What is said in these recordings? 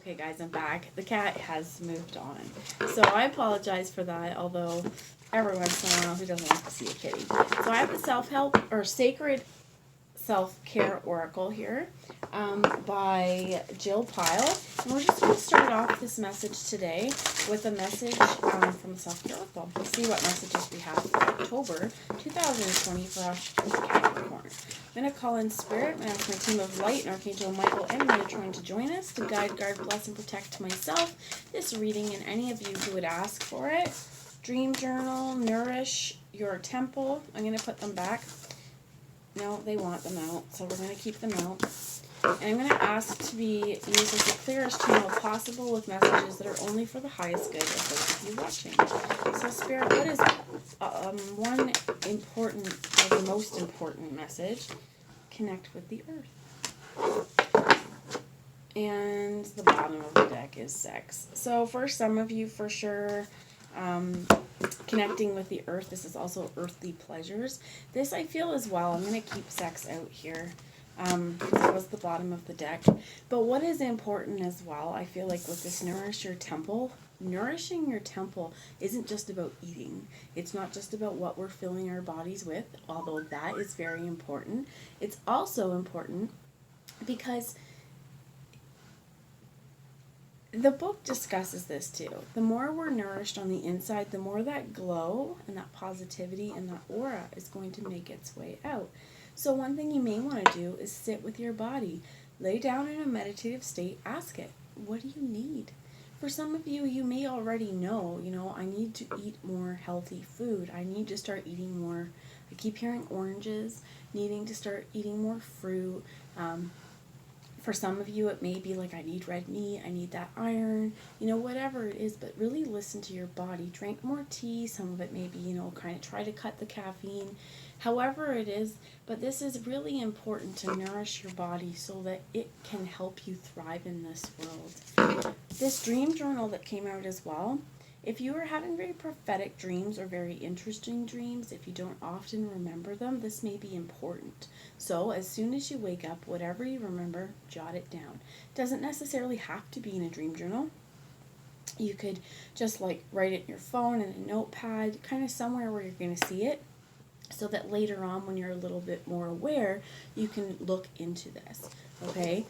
Okay guys, I'm back. The cat has moved on. So I apologize for that, although every once in a while who doesn't like to see a kitty. So I have the self-help or sacred self-care oracle here by Jill Pyle. And we're just going to start off this message today with a message from the self-care oracle. Let's see what messages we have for October 2020 for us Capricorn. I'm going to call in Spirit and ask my team of light and Archangel Michael and Metatron to join us to guide, guard, bless, and protect myself this reading and any of you who would ask for it. Dream journal, nourish your temple. I'm going to put them back. No, they want them out, so we're going to keep them out. And I'm going to ask to be used as the clearest channel possible with messages that are only for the highest good of those of you watching. So, Spirit, what is one important, or the most important message? Connect with the earth. And the bottom of the deck is sex. So, for some of you, for sure, connecting with the earth. This is also earthly pleasures. This I feel as well. I'm going to keep sex out here. That was the bottom of the deck. But what is important as well, I feel like with this nourish your temple, nourishing your temple isn't just about eating. It's not just about what we're filling our bodies with, although that is very important. It's also important because the book discusses this too. The more we're nourished on the inside, the more that glow and that positivity and that aura is going to make its way out. So one thing you may want to do is sit with your body. Lay down in a meditative state. Ask it, what do you need? For some of you, you may already know, I need to eat more healthy food. I need to start eating more. I keep hearing oranges, needing to start eating more fruit. For some of you, it may be like, I need red meat, I need that iron, whatever it is, but really listen to your body. Drink more tea. Some of it may be, kind of try to cut the caffeine, however it is. But this is really important to nourish your body so that it can help you thrive in this world. This dream journal that came out as well, if you are having very prophetic dreams or very interesting dreams, if you don't often remember them, this may be important. So as soon as you wake up, whatever you remember, jot it down. Doesn't necessarily have to be in a dream journal. You could just write it in your phone in a notepad, kind of somewhere where you're going to see it, so that later on when you're a little bit more aware, you can look into this, okay?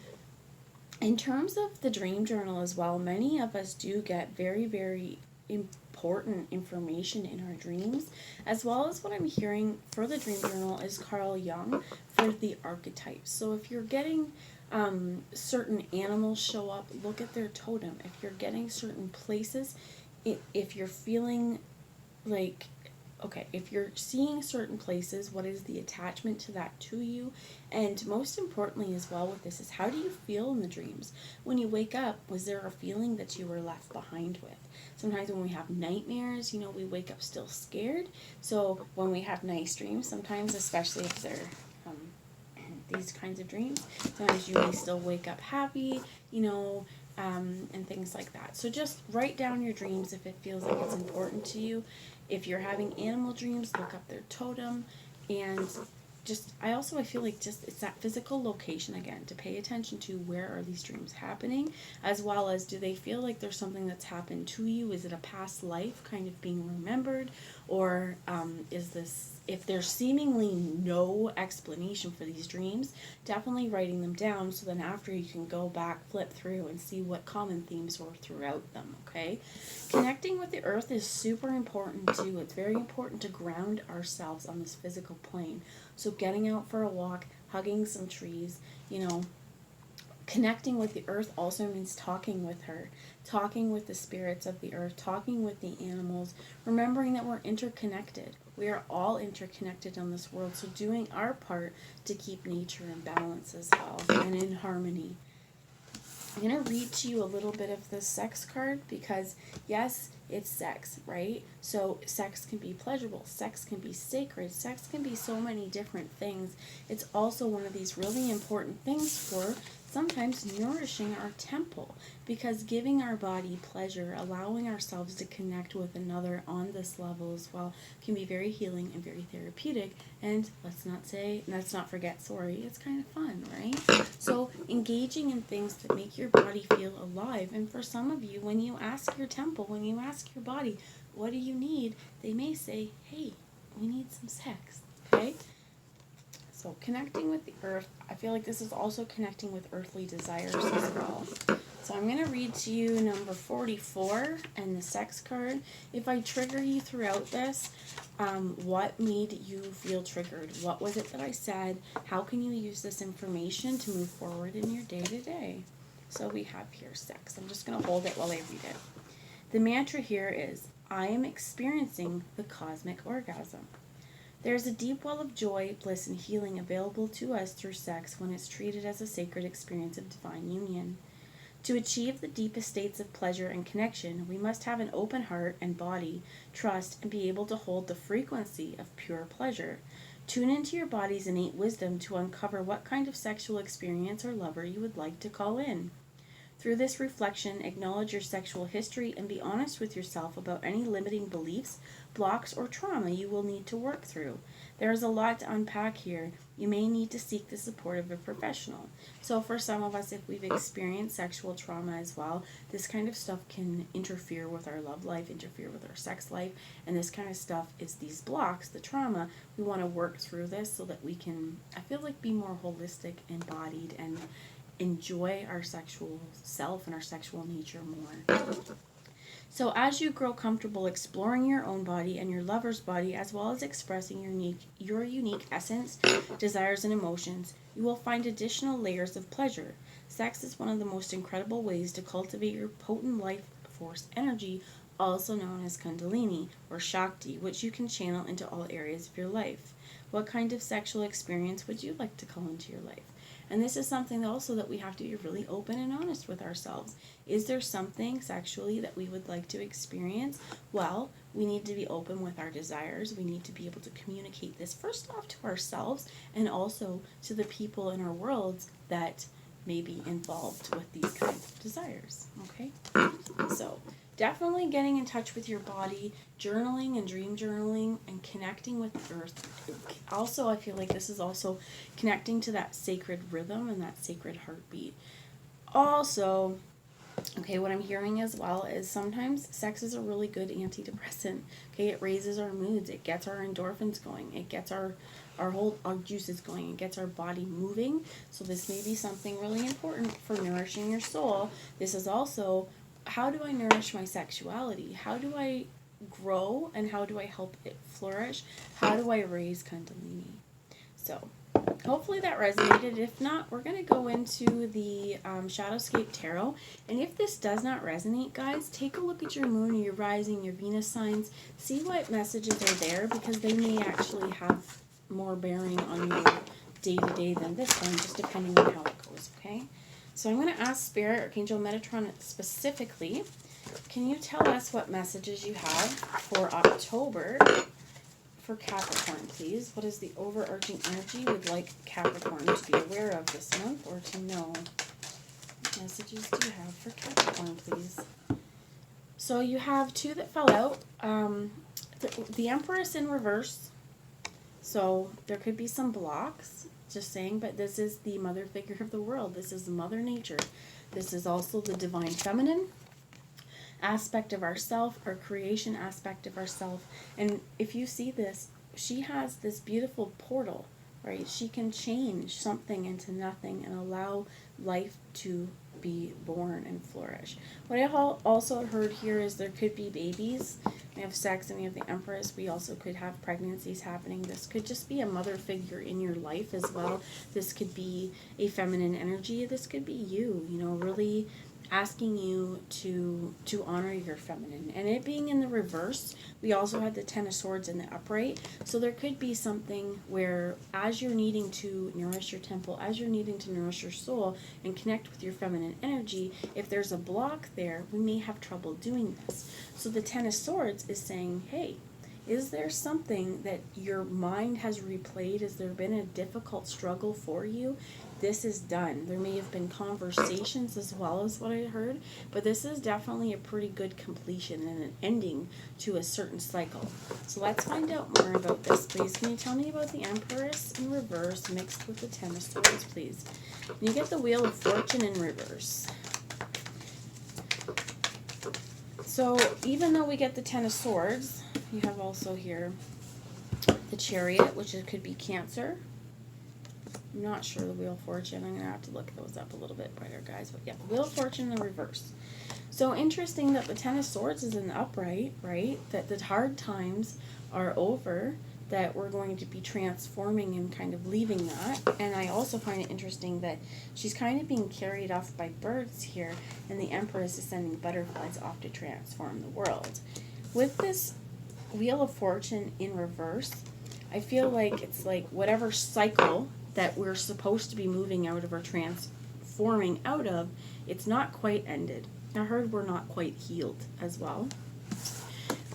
In terms of the dream journal as well, many of us do get very, very important information in our dreams, as well as what I'm hearing for the dream journal is Carl Jung for the archetypes. So if you're getting certain animals show up, look at their totem. If you're getting certain places, if you're feeling like, okay, if you're seeing certain places, what is the attachment to that to you? And most importantly as well with this is, how do you feel in the dreams? When you wake up, was there a feeling that you were left behind with? Sometimes when we have nightmares, we wake up still scared. So when we have nice dreams, sometimes, especially if they're these kinds of dreams, sometimes you may still wake up happy, and things like that. So just write down your dreams if it feels like it's important to you. If you're having animal dreams, look up their totem. And I feel like it's that physical location again, to pay attention to where are these dreams happening, as well as do they feel like there's something that's happened to you? Is it a past life kind of being remembered? Or is this, if there's seemingly no explanation for these dreams, definitely writing them down so then after you can go back, flip through and see what common themes were throughout them, okay? Connecting with the earth is super important too. It's very important to ground ourselves on this physical plane. So getting out for a walk, hugging some trees, connecting with the earth also means talking with her, talking with the spirits of the earth, talking with the animals, remembering that we're interconnected. We are all interconnected on this world, so doing our part to keep nature in balance as well and in harmony. I'm going to read to you a little bit of the sex card because, yes, it's sex, right? So sex can be pleasurable. Sex can be sacred. Sex can be so many different things. It's also one of these really important things for sometimes nourishing our temple, because giving our body pleasure, allowing ourselves to connect with another on this level as well, can be very healing and very therapeutic. And let's not forget, it's kind of fun, right? So engaging in things that make your body feel alive. And for some of you, when you ask your temple, when you ask your body, what do you need? They may say, hey, we need some sex, okay? So connecting with the earth, I feel like this is also connecting with earthly desires as well. So I'm going to read to you number 44 and the sex card. If I trigger you throughout this, what made you feel triggered? What was it that I said? How can you use this information to move forward in your day-to-day? So we have here sex. I'm just going to hold it while I read it. The mantra here is, I am experiencing the cosmic orgasm. There is a deep well of joy, bliss, and healing available to us through sex when it's treated as a sacred experience of divine union. To achieve the deepest states of pleasure and connection, we must have an open heart and body, trust, and be able to hold the frequency of pure pleasure. Tune into your body's innate wisdom to uncover what kind of sexual experience or lover you would like to call in. Through this reflection, acknowledge your sexual history and be honest with yourself about any limiting beliefs, blocks, or trauma you will need to work through. There is a lot to unpack here. You may need to seek the support of a professional. So for some of us, if we've experienced sexual trauma as well, this kind of stuff can interfere with our love life, interfere with our sex life, and this kind of stuff is these blocks, the trauma. We want to work through this so that we can, I feel like, be more holistic, embodied, and enjoy our sexual self and our sexual nature more. So as you grow comfortable exploring your own body and your lover's body, as well as expressing your unique essence, desires, and emotions, you will find additional layers of pleasure. Sex is one of the most incredible ways to cultivate your potent life force energy, also known as Kundalini or Shakti, which you can channel into all areas of your life. What kind of sexual experience would you like to call into your life? And this is something also that we have to be really open and honest with ourselves. Is there something sexually that we would like to experience? Well, we need to be open with our desires. We need to be able to communicate this first off to ourselves and also to the people in our worlds that may be involved with these kinds of desires. Okay? So definitely getting in touch with your body, journaling and dream journaling, and connecting with the earth. Also, I feel like this is also connecting to that sacred rhythm and that sacred heartbeat. Also, okay, what I'm hearing as well is sometimes sex is a really good antidepressant. Okay, it raises our moods, it gets our endorphins going, it gets our juices going, it gets our body moving. So this may be something really important for nourishing your soul. This is also, how do I nourish my sexuality? How do I grow and how do I help it flourish? How do I raise Kundalini? So hopefully that resonated. If not, we're going to go into the Shadowscape Tarot. And if this does not resonate, guys, take a look at your moon or your rising, your Venus signs. See what messages are there, because they may actually have more bearing on your day-to-day than this one, just depending on how it goes, okay? So I'm going to ask Spirit, Archangel Metatron specifically, can you tell us what messages you have for October for Capricorn, please? What is the overarching energy you would like Capricorn to be aware of this month or to know? What messages do you have for Capricorn, please? So you have two that fell out. The Empress in reverse. So there could be some blocks, just saying, but this is the mother figure of the world. This is Mother Nature. This is also the divine feminine aspect of ourself, our creation aspect of ourself. And if you see this, she has this beautiful portal, right? She can change something into nothing and allow life to be born and flourish. What I also heard here is there could be babies. We have sex and we have the Empress. We also could have pregnancies happening. This could just be a mother figure in your life as well. This could be a feminine energy. This could be you, really asking you to honor your feminine. And it being in the reverse, we also had the Ten of Swords in the upright. So there could be something where as you're needing to nourish your temple, as you're needing to nourish your soul and connect with your feminine energy, if there's a block there, we may have trouble doing this. So the Ten of Swords is saying, hey, is there something that your mind has replayed? Has there been a difficult struggle for you? this is done. There may have been conversations as well as what I heard, but this is definitely a pretty good completion and an ending to a certain cycle. So let's find out more about this, please. Can you tell me about the Empress in reverse mixed with the Ten of Swords, please? And you get the Wheel of Fortune in reverse. So even though we get the Ten of Swords, you have also here the Chariot, which it could be Cancer. I'm not sure the Wheel of Fortune. I'm going to have to look those up a little bit better, guys. But yeah, Wheel of Fortune in the reverse. So interesting that the Ten of Swords is in the upright, right? That the hard times are over, that we're going to be transforming and kind of leaving that. And I also find it interesting that she's kind of being carried off by birds here, and the Empress is sending butterflies off to transform the world. With this Wheel of Fortune in reverse, I feel like it's like whatever cycle that we're supposed to be moving out of or transforming out of, it's not quite ended. I heard we're not quite healed as well.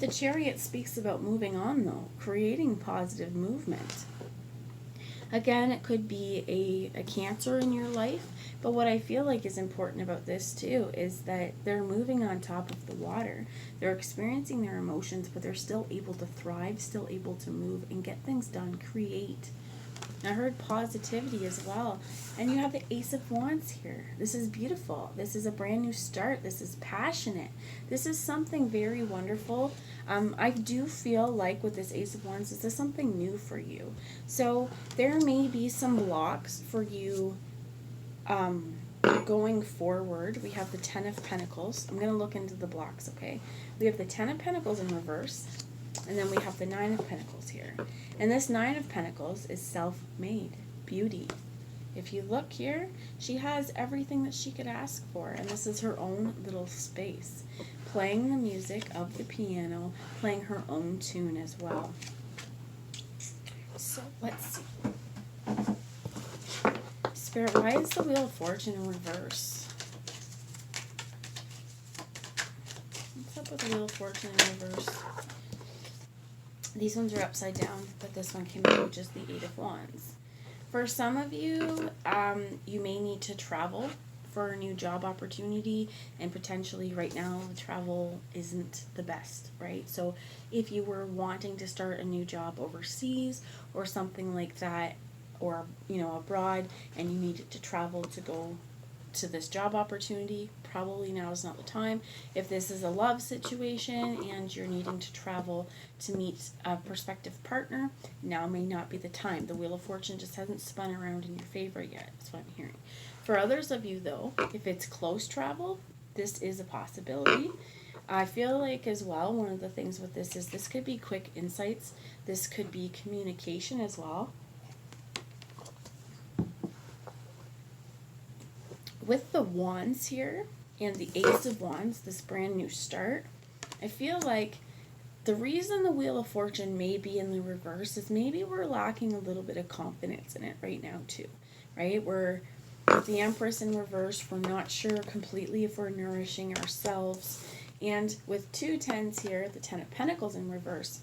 The Chariot speaks about moving on, though, creating positive movement. Again, it could be a Cancer in your life, but what I feel like is important about this too is that they're moving on top of the water. They're experiencing their emotions, but they're still able to thrive, still able to move and get things done, create. I heard positivity as well. And you have the Ace of Wands here. This is beautiful. This is a brand new start. This is passionate. This is something very wonderful. I do feel like with this Ace of Wands, this is something new for you. So there may be some blocks for you going forward. We have the Ten of Pentacles. I'm going to look into the blocks, okay? We have the Ten of Pentacles in reverse. And then we have the Nine of Pentacles here. And this Nine of Pentacles is self-made beauty. If you look here, she has everything that she could ask for. And this is her own little space. Playing the music of the piano, playing her own tune as well. So, let's see. Spirit, why is the Wheel of Fortune in reverse? What's up with the Wheel of Fortune in reverse? These ones are upside down, but this one came out with just the Eight of Wands. For some of you, you may need to travel for a new job opportunity, and potentially right now the travel isn't the best, right? So if you were wanting to start a new job overseas or something like that, or abroad, and you needed to travel to go to this job opportunity, probably now is not the time. If this is a love situation and you're needing to travel to meet a prospective partner, now may not be the time. The Wheel of Fortune just hasn't spun around in your favor yet. That's what I'm hearing. For others of you, though, if it's close travel, this is a possibility. I feel like as well, one of the things with this is this could be quick insights. This could be communication as well. With the Wands here and the Ace of Wands, this brand new start, I feel like the reason the Wheel of Fortune may be in the reverse is maybe we're lacking a little bit of confidence in it right now too, right? We're with the Empress in reverse, we're not sure completely if we're nourishing ourselves. And with two tens here, the Ten of Pentacles in reverse,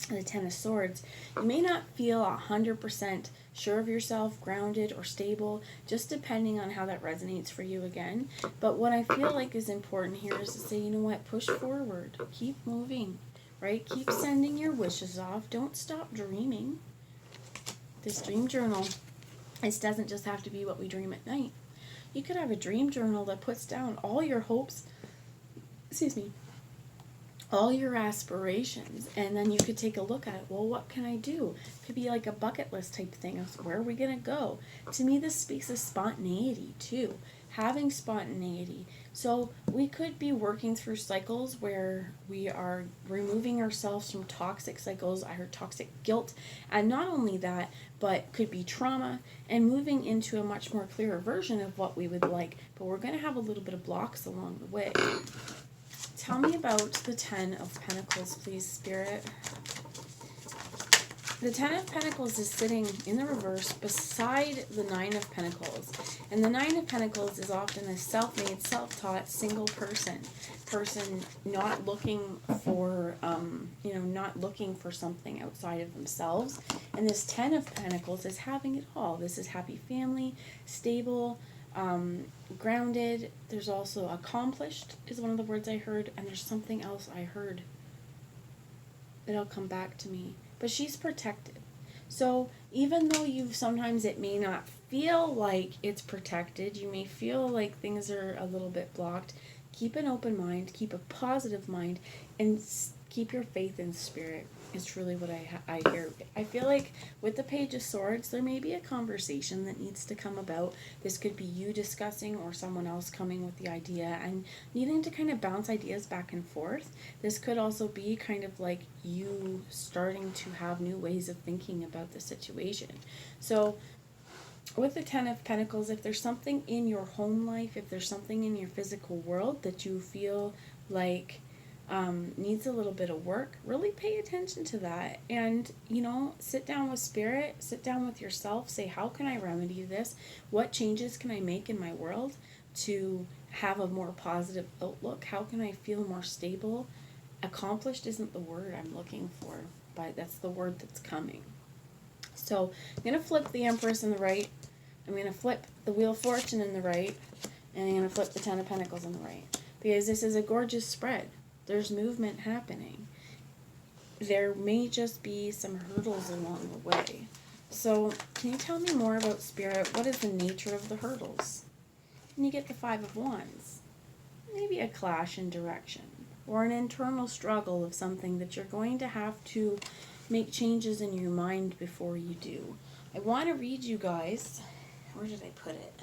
the Ten of Swords, you may not feel 100% sure of yourself, grounded or stable, just depending on how that resonates for you again. But what I feel like is important here is to say, you know what, push forward, keep moving, right? Keep sending your wishes off. Don't stop dreaming. This dream journal, this doesn't just have to be what we dream at night. You could have a dream journal that puts down all your hopes, all your aspirations, and then you could take a look at it. Well, what can I do? It could be like a bucket list type thing of where are we going to go? To me, this speaks of spontaneity too, having spontaneity. So we could be working through cycles where we are removing ourselves from toxic cycles. I heard toxic guilt, and not only that, but could be trauma, and moving into a much more clearer version of what we would like. But we're going to have a little bit of blocks along the way. Tell me about the Ten of Pentacles, please, Spirit. The Ten of Pentacles is sitting in the reverse beside the Nine of Pentacles. And the Nine of Pentacles is often a self-made, self-taught, single person not looking for, not looking for something outside of themselves. And this Ten of Pentacles is having it all. This is happy family, stable, grounded. There's also accomplished is one of the words I heard. And there's something else I heard. It'll come back to me. But she's protected. So even though sometimes it may not feel like it's protected, you may feel like things are a little bit blocked, keep an open mind, keep a positive mind, and keep your faith in spirit. It's really what I hear. I feel like with the Page of Swords, there may be a conversation that needs to come about. This could be you discussing or someone else coming with the idea and needing to kind of bounce ideas back and forth. This could also be kind of like you starting to have new ways of thinking about the situation. So with the Ten of Pentacles, if there's something in your home life, if there's something in your physical world that you feel like needs a little bit of work, really pay attention to that. And, sit down with spirit, sit down with yourself, say, how can I remedy this? What changes can I make in my world to have a more positive outlook? How can I feel more stable? Accomplished isn't the word I'm looking for, but that's the word that's coming. So I'm going to flip the Empress in the right. I'm going to flip the Wheel of Fortune in the right. And I'm going to flip the Ten of Pentacles in the right. Because this is a gorgeous spread. There's movement happening. There may just be some hurdles along the way. So can you tell me more about spirit? What is the nature of the hurdles? And you get the Five of Wands. Maybe a clash in direction. Or an internal struggle of something that you're going to have to make changes in your mind before you do. I want to read you guys, where did I put it?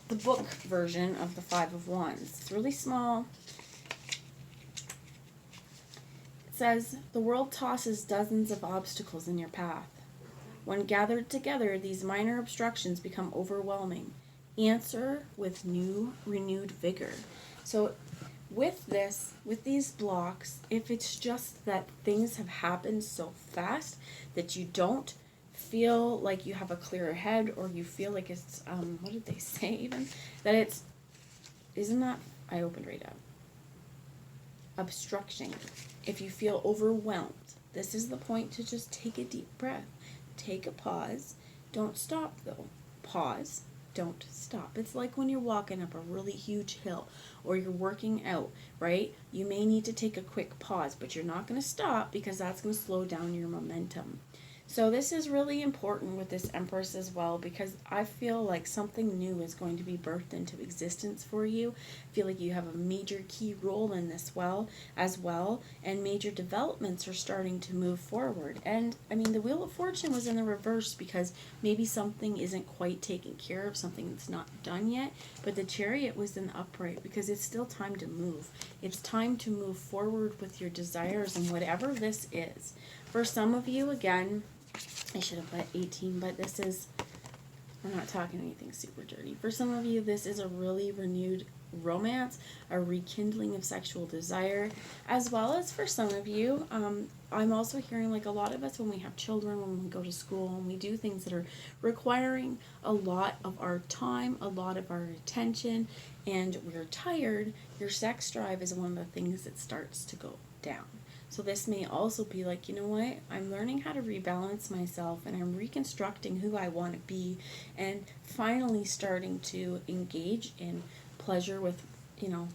The book version of the Five of Wands. It's really small. It says, the world tosses dozens of obstacles in your path. When gathered together, these minor obstructions become overwhelming. Answer with renewed vigor. So with these blocks, if it's just that things have happened so fast that you don't feel like you have a clearer head, or you feel like it's, what did they say even? That I opened right up. Obstruction. If you feel overwhelmed, this is the point to just take a deep breath. Take a pause. Don't stop though. Pause. Don't stop. It's like when you're walking up a really huge hill or you're working out, right? You may need to take a quick pause, but you're not going to stop because that's going to slow down your momentum. So this is really important with this Empress as well, because I feel like something new is going to be birthed into existence for you. I feel like you have a major key role in this as well, and major developments are starting to move forward. And I mean, the Wheel of Fortune was in the reverse because maybe something isn't quite taken care of, something that's not done yet, but the Chariot was in the upright because it's still time to move. It's time to move forward with your desires and whatever this is. For some of you, again, I should have put 18, but we're not talking anything super dirty. For some of you, this is a really renewed romance, a rekindling of sexual desire, as well as for some of you, I'm also hearing like a lot of us when we have children, when we go to school, and we do things that are requiring a lot of our time, a lot of our attention, and we're tired, your sex drive is one of the things that starts to go down. So this may also be like, you know what, I'm learning how to rebalance myself, and I'm reconstructing who I want to be, and finally starting to engage in pleasure with,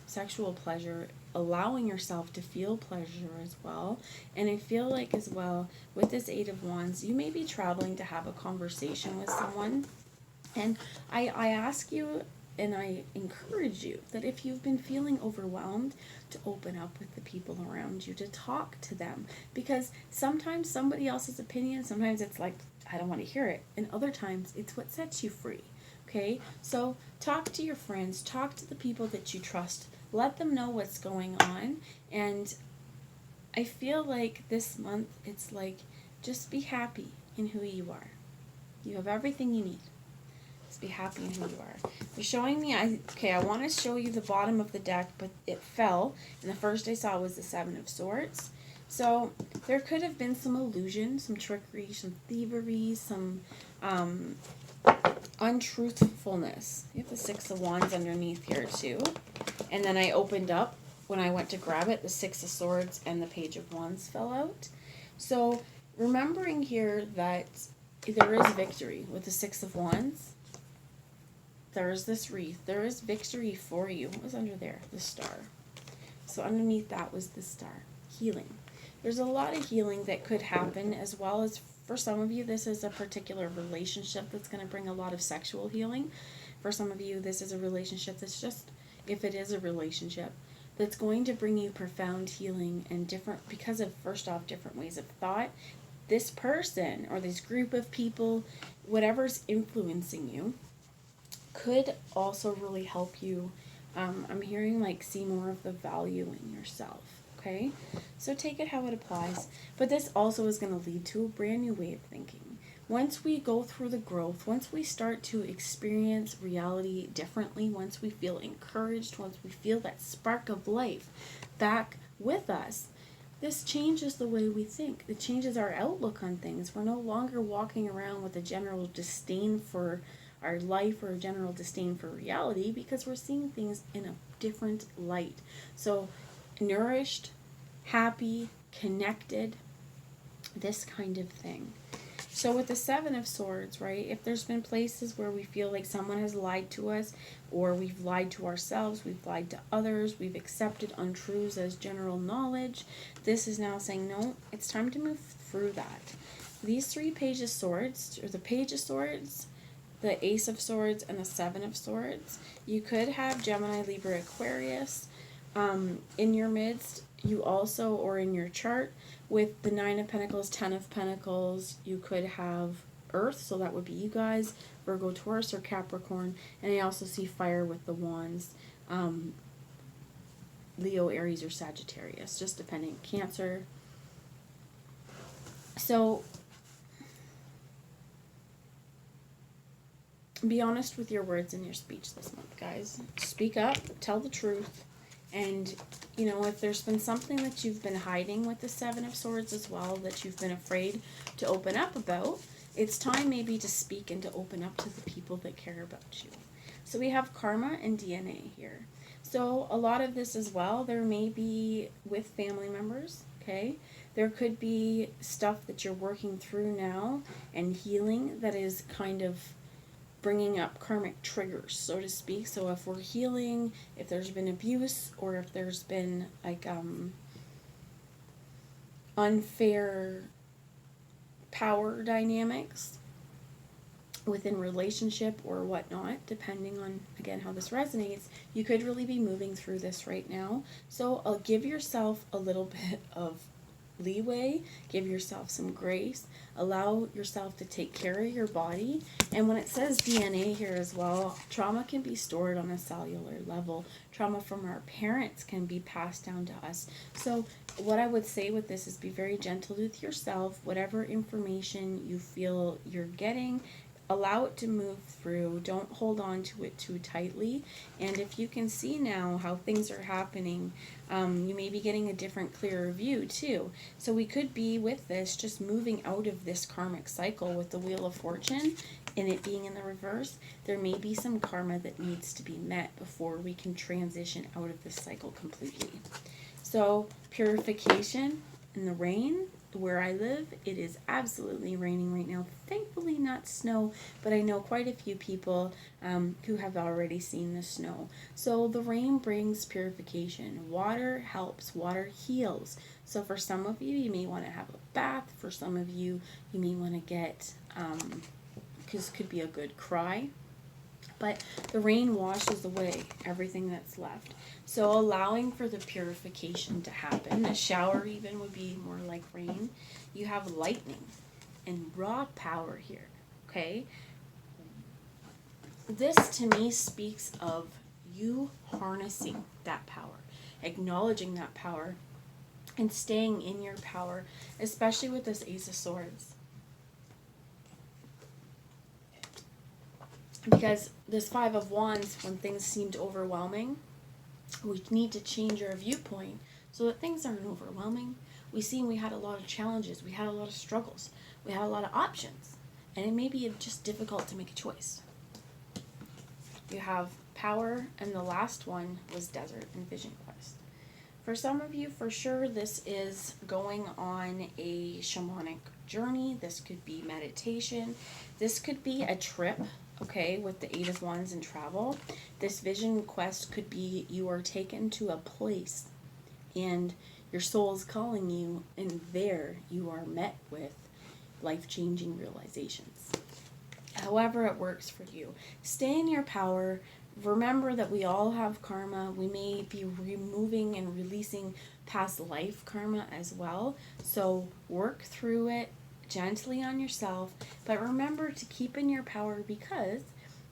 sexual pleasure, allowing yourself to feel pleasure as well. And I feel like as well, with this Eight of Wands, you may be traveling to have a conversation with someone. And I ask you, and I encourage you, that if you've been feeling overwhelmed, to open up with the people around you, to talk to them. Because sometimes somebody else's opinion, sometimes it's like, I don't want to hear it. And other times, it's what sets you free. Okay? So talk to your friends, talk to the people that you trust, let them know what's going on. And I feel like this month, it's like, just be happy in who you are. You have everything you need. Just be happy in who you are. You're showing me, I want to show you the bottom of the deck, but it fell. And the first I saw was the Seven of Swords. So there could have been some illusion, some trickery, some thievery, some untruthfulness. You have the Six of Wands underneath here too. And then I opened up, when I went to grab it, the Six of Swords and the Page of Wands fell out. So remembering here that there is victory with the Six of Wands. There is this wreath. There is victory for you. What was under there? The star. So underneath that was the star. Healing. There's a lot of healing that could happen, as well as for some of you, this is a particular relationship that's going to bring a lot of sexual healing. For some of you, this is a relationship that's just, if it is a relationship, that's going to bring you profound healing and different, because of, first off, different ways of thought. This person or this group of people, whatever's influencing you, could also really help you. I'm hearing like see more of the value in yourself. Okay, so take it how it applies. But this also is going to lead to a brand new way of thinking. Once we go through the growth, once we start to experience reality differently, once we feel encouraged, once we feel that spark of life back with us, this changes the way we think. It changes our outlook on things. We're no longer walking around with a general disdain for our life or a general disdain for reality, because we're seeing things in a different light. So nourished, happy, connected, this kind of thing. So with the Seven of Swords, right, if there's been places where we feel like someone has lied to us, or we've lied to ourselves, we've lied to others, we've accepted untruths as general knowledge, this is now saying, no, it's time to move through that. These three Page of Swords, or the Page of Swords, the Ace of Swords, and the Seven of Swords, you could have Gemini, Libra, Aquarius in your midst. You also, or in your chart, with the Nine of Pentacles, Ten of Pentacles, you could have Earth, so that would be you guys, Virgo, Taurus, or Capricorn. And I also see fire with the Wands, Leo, Aries, or Sagittarius, just depending. Cancer. So be honest with your words and your speech this month, guys. Speak up, tell the truth. And, you know, if there's been something that you've been hiding with the Seven of Swords as well, that you've been afraid to open up about, it's time maybe to speak and to open up to the people that care about you. So we have karma and DNA here. So a lot of this as well, there may be with family members, okay? There could be stuff that you're working through now and healing that is kind of bringing up karmic triggers, so to speak. So if we're healing, if there's been abuse, or if there's been like unfair power dynamics within relationship or whatnot, depending on, again, how this resonates, you could really be moving through this right now. So I'll give yourself a little bit of leeway, give yourself some grace, allow yourself to take care of your body. And when it says DNA here as well, trauma can be stored on a cellular level. Trauma from our parents can be passed down to us. So what I would say with this is be very gentle with yourself. Whatever information you feel you're getting, allow it to move through. Don't hold on to it too tightly. And if you can see now how things are happening, you may be getting a different, clearer view too. So we could be with this just moving out of this karmic cycle with the Wheel of Fortune and it being in the reverse. There may be some karma that needs to be met before we can transition out of this cycle completely. So purification in the rain. Where I live, it is absolutely raining right now. Thankfully not snow, but I know quite a few people who have already seen the snow. So the rain brings purification. Water helps. Water heals. So for some of you, you may want to have a bath. For some of you, you may want to get, because it could be a good cry. But the rain washes away everything that's left. So allowing for the purification to happen. A shower even would be more like rain. You have lightning and raw power here, okay? This to me speaks of you harnessing that power, acknowledging that power, and staying in your power, especially with this Ace of Swords. Because this Five of Wands, when things seemed overwhelming, we need to change our viewpoint so that things aren't overwhelming. we had a lot of challenges, we had a lot of struggles, we had a lot of options, and it may be just difficult to make a choice. You have power, and the last one was desert and vision quest. For some of you, for sure, this is going on a shamanic journey. This could be meditation. This could be a trip, okay, with the Eight of Wands and travel. This vision quest could be you are taken to a place and your soul is calling you, and there you are met with life-changing realizations. However it works for you. Stay in your power. Remember that we all have karma. We may be removing and releasing past life karma as well. So work through it gently on yourself. But remember to keep in your power, because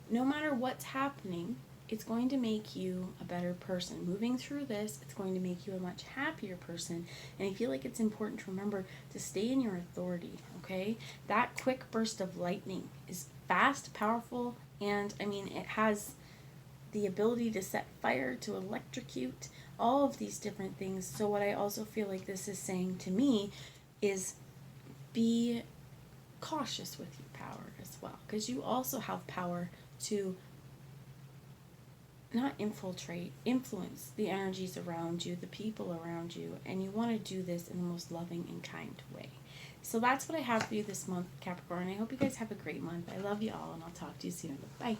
no matter what's happening, it's going to make you a better person. Moving through this, it's going to make you a much happier person. And I feel like it's important to remember to stay in your authority, okay? That quick burst of lightning is fast, powerful, and I mean, it has the ability to set fire, to electrocute, all of these different things. So what I also feel like this is saying to me is be cautious with your power as well, because you also have power to not influence the energies around you, the people around you, and you want to do this in the most loving and kind way. So that's what I have for you this month, Capricorn. I hope you guys have a great month. I love you all, and I'll talk to you soon. Bye.